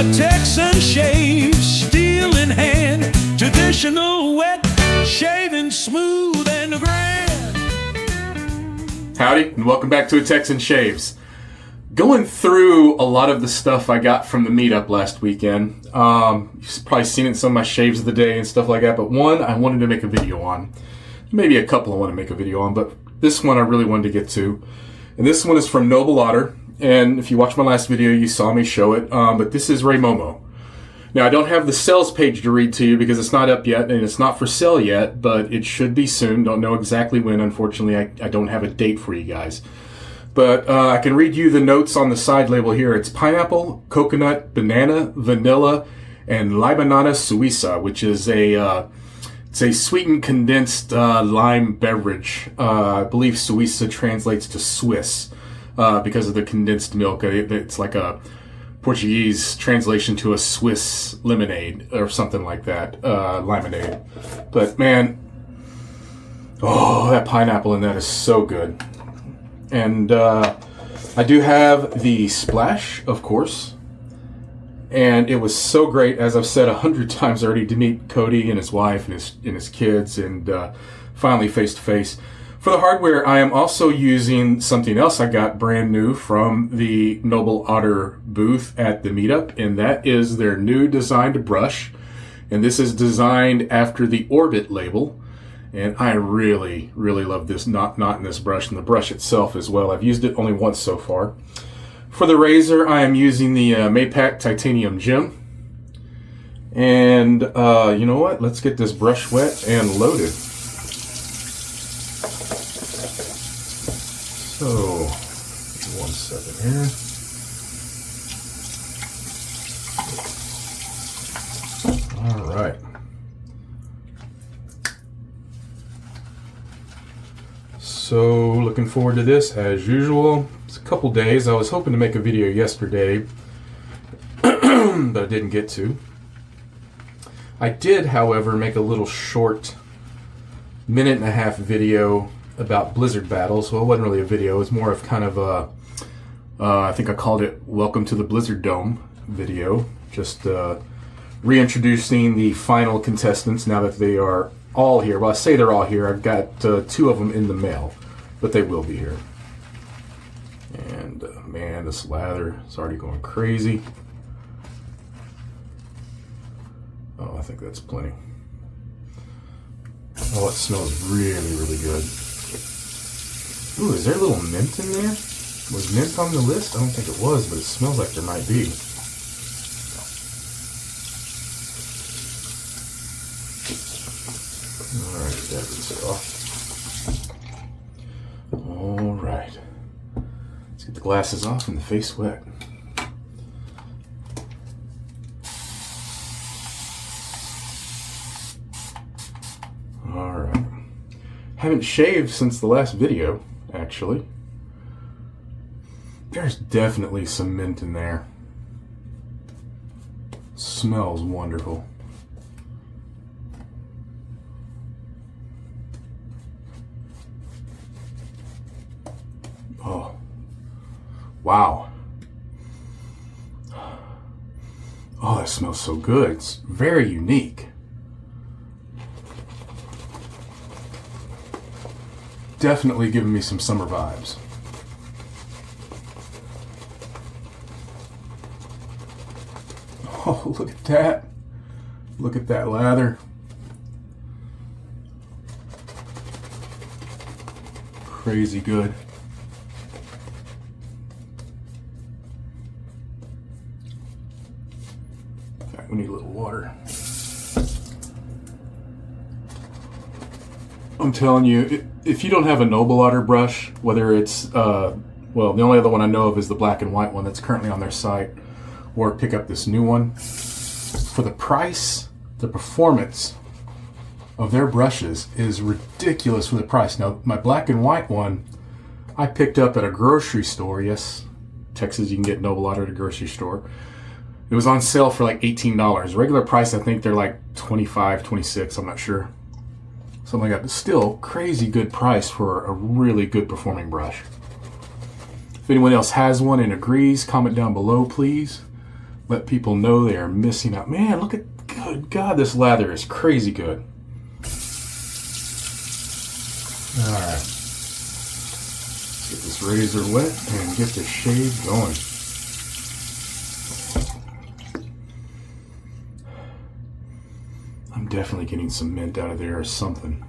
a Texan shave, steel in hand, traditional wet, shaving smooth and grand. Howdy, and welcome back to a Texan Shaves. Going through a lot of the stuff I got from the meetup last weekend. You've probably seen it in some of my shaves of the day and stuff like that, but one I wanted to make a video on. Maybe a couple I want to make a video on, but this one I really wanted to get to. And this one is from Noble Otter, and if you watched my last video, you saw me show it, but this is REI MOMO. Now, I don't have the sales page to read to you because it's not up yet, and it's not for sale yet, but it should be soon. Don't know exactly when, unfortunately. I don't have a date for you guys. But I can read you the notes on the side label here. It's pineapple, coconut, banana, vanilla, and Limonada Suiza, which is it's a sweetened condensed lime beverage. I believe Suiza translates to Swiss because of the condensed milk. It's like a Portuguese translation to a Swiss lemonade or something like that, limonade. But man, oh, that pineapple in that is so good. And I do have the splash, of course. And it was so great, as I've said 100 times already, to meet Cody and his wife and his kids, and finally face to face. For the hardware, I am also using something else I got brand new from the Noble Otter booth at the meetup, and that is their new designed brush. And this is designed after the Orbit label. And I really, really love this knot in this brush, and the brush itself as well. I've used it only once so far. For the razor, I am using the Maypac Titanium Gem. And you know what? Let's get this brush wet and loaded. So, 1 second here. All right. So, looking forward to this as usual. It's a couple days. I was hoping to make a video yesterday, but I didn't get to. I did, however, make a little short 1.5-minute video about Blizzard battles. Well, it wasn't really a video. It was more of kind of a, I think I called it Welcome to the Blizzard Dome video. Just reintroducing the final contestants now that they are all here. Well, I say they're all here. I've got 2 of them in the mail, but they will be here. And man, this lather is already going crazy. Oh, I think that's plenty. Oh, it smells really, really good. Ooh, is there a little mint in there? Was mint on the list? I don't think it was, but it smells like there might be. Alright, that is off. Alright. Let's get the glasses off and the face wet. Alright. Haven't shaved since the last video, actually. There's definitely some mint in there. Smells wonderful. Oh, wow. Oh, that smells so good. It's very unique. Definitely giving me some summer vibes. Oh, look at that. Look at that lather. Crazy good. In fact, we need a little water. I'm telling you, if you don't have a Noble Otter brush, whether it's, well, the only other one I know of is the black and white one that's currently on their site, or pick up this new one. For the price, the performance of their brushes is ridiculous for the price. Now, my black and white one, I picked up at a grocery store. Yes, Texas, you can get Noble Otter at a grocery store. It was on sale for like $18. Regular price, I think they're like $25, $26, I'm not sure. Something like that, but still crazy good price for a really good performing brush. If anyone else has one and agrees, comment down below, please. let people know they are missing out. Man, look at, good God, this lather is crazy good. All right, let's get this razor wet and get the shave going. I'm definitely getting some mint out of there or something.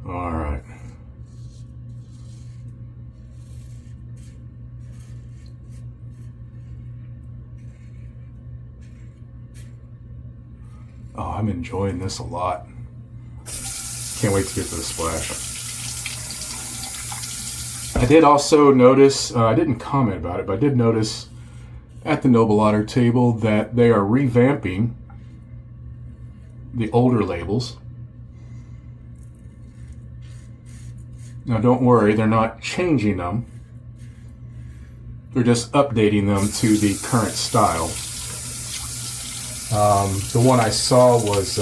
All right. Oh, I'm enjoying this a lot. Can't wait to get to the splash. I did also notice, I didn't comment about it, but I did notice at the Noble Otter table that they are revamping the older labels. Now don't worry, they're not changing them. They're just updating them to the current style. The one I saw was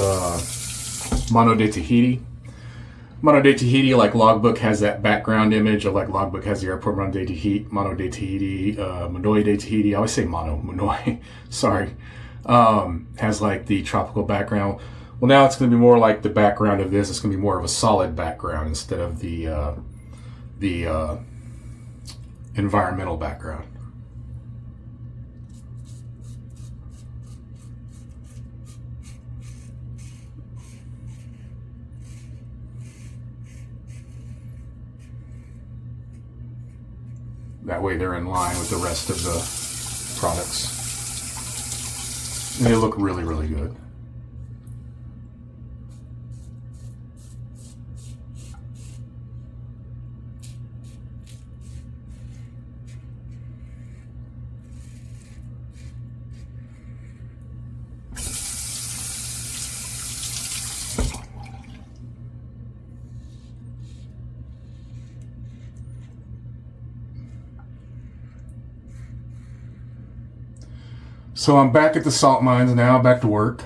Mono de Tahiti. Mono de Tahiti, like Logbook, has that background image of like Logbook has the airport Mono de Tahiti, Manoi de Tahiti. I always say Mono, Manoi, sorry. Has like the tropical background. Well, now it's going to be more like the background of this. It's going to be more of a solid background instead of the environmental background. That way they're in line with the rest of the products. And they look really, really good. So I'm back at the salt mines now, back to work.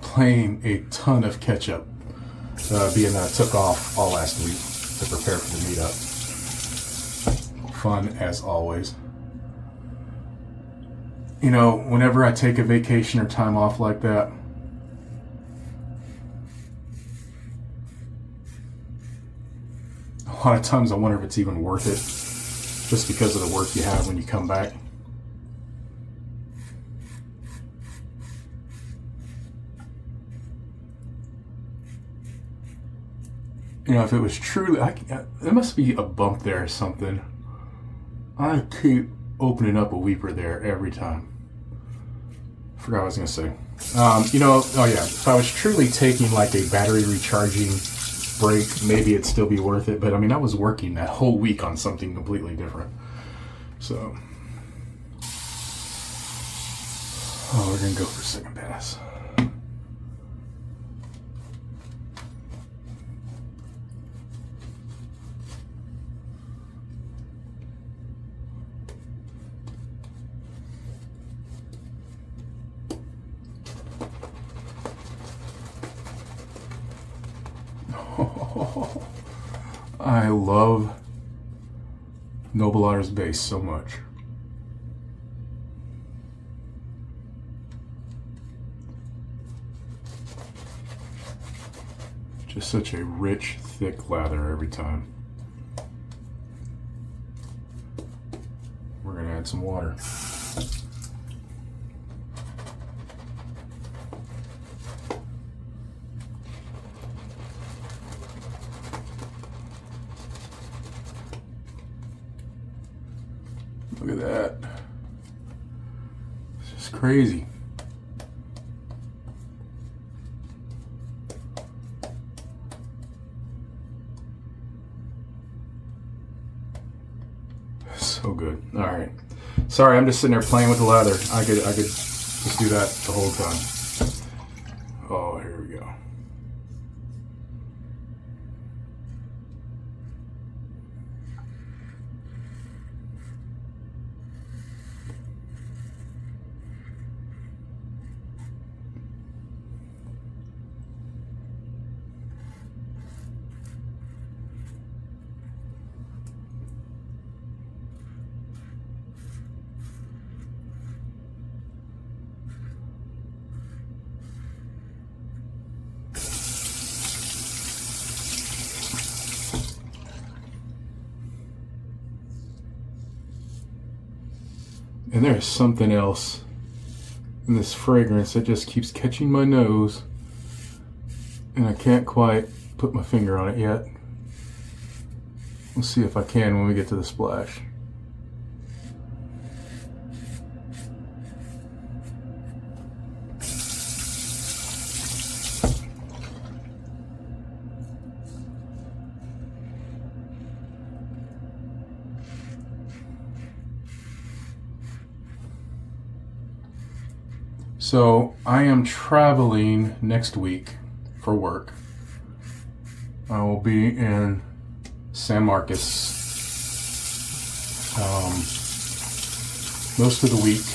Playing a ton of catch up, being that I took off all last week to prepare for the meetup. Fun as always. You know, whenever I take a vacation or time off like that, a lot of times I wonder if it's even worth it, just because of the work you have when you come back. You know, if it was truly, there must be a bump there or something. I keep opening up a weeper there every time. I forgot what I was going to say. You know, oh yeah, if I was truly taking like a battery recharging break, maybe it'd still be worth it. But I mean, I was working that whole week on something completely different. So, oh, we're going to go for a second pass. I love Noble Otter's base so much. Just such a rich, thick lather every time. We're going to add some water. Look at that. It's just crazy. So good. All right. Sorry, I'm just sitting there playing with the lather. I could just do that the whole time. Oh, here we go. And there's something else in this fragrance that just keeps catching my nose, and I can't quite put my finger on it yet. We'll see if I can when we get to the splash. So I am traveling next week for work. I will be in San Marcos most of the week.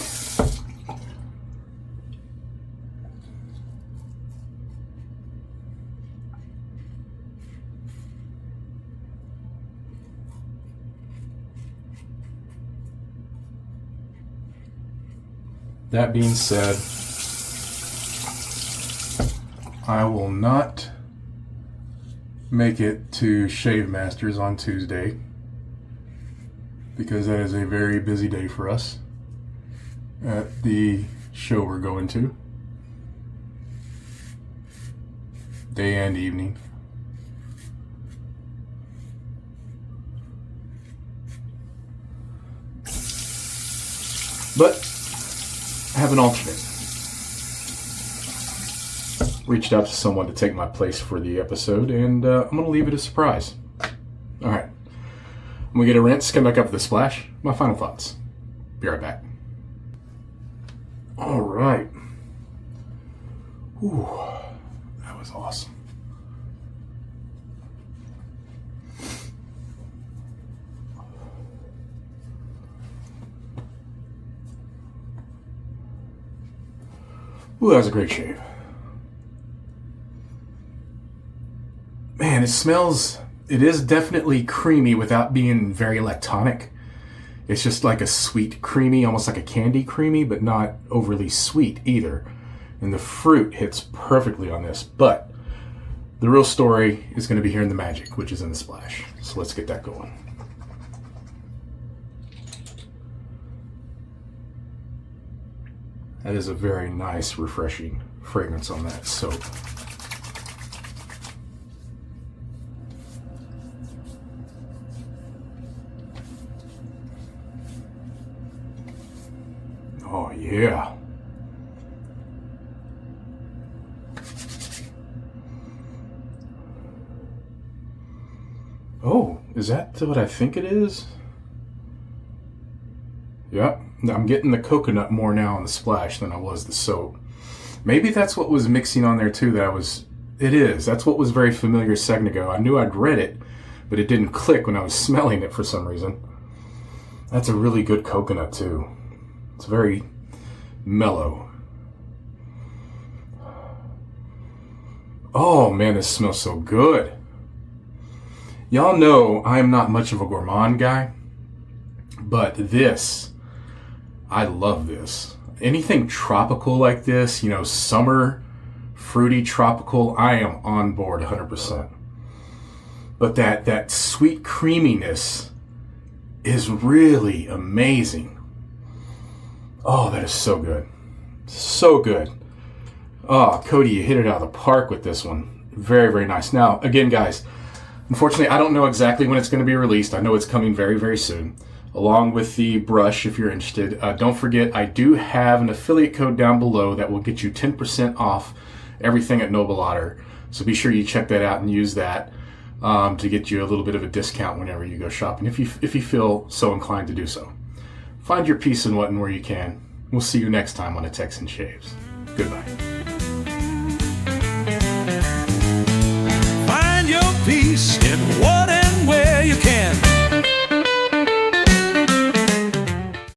That being said, I will not make it to Shave Masters on Tuesday because that is a very busy day for us at the show we're going to, day and evening. But I have an alternate. Reached out to someone to take my place for the episode, and I'm going to leave it a surprise. All right. I'm going to get a rinse, come back up with a splash. My final thoughts. Be right back. All right. Ooh, that was awesome. Ooh, that was a great shave. Man, it smells, it is definitely creamy without being very lactonic. It's just like a sweet creamy, almost like a candy creamy, but not overly sweet either. And the fruit hits perfectly on this, but the real story is going to be here in the magic, which is in the splash. So let's get that going. That is a very nice, refreshing fragrance on that soap. Oh, yeah. Oh, is that what I think it is? Yep. I'm getting the coconut more now on the splash than I was the soap. Maybe that's what was mixing on there too it is. That's what was very familiar a second ago. I knew I'd read it, but it didn't click when I was smelling it for some reason. That's a really good coconut too. It's very mellow. Oh man, this smells so good. Y'all know I'm not much of a gourmand guy, but this, I love this. Anything tropical like this, summer, fruity, tropical, I am on board 100%. But that sweet creaminess is really amazing. Oh, that is so good. So good. Oh, Cody, you hit it out of the park with this one. Very, very nice. Now, again, guys, unfortunately, I don't know exactly when it's going to be released. I know it's coming very, very soon, along with the brush if you're interested. Don't forget, I do have an affiliate code down below that will get you 10% off everything at Noble Otter. So be sure you check that out and use that to get you a little bit of a discount whenever you go shopping, if you feel so inclined to do so. Find your peace in what and where you can. We'll see you next time on A Texan Shaves. Goodbye.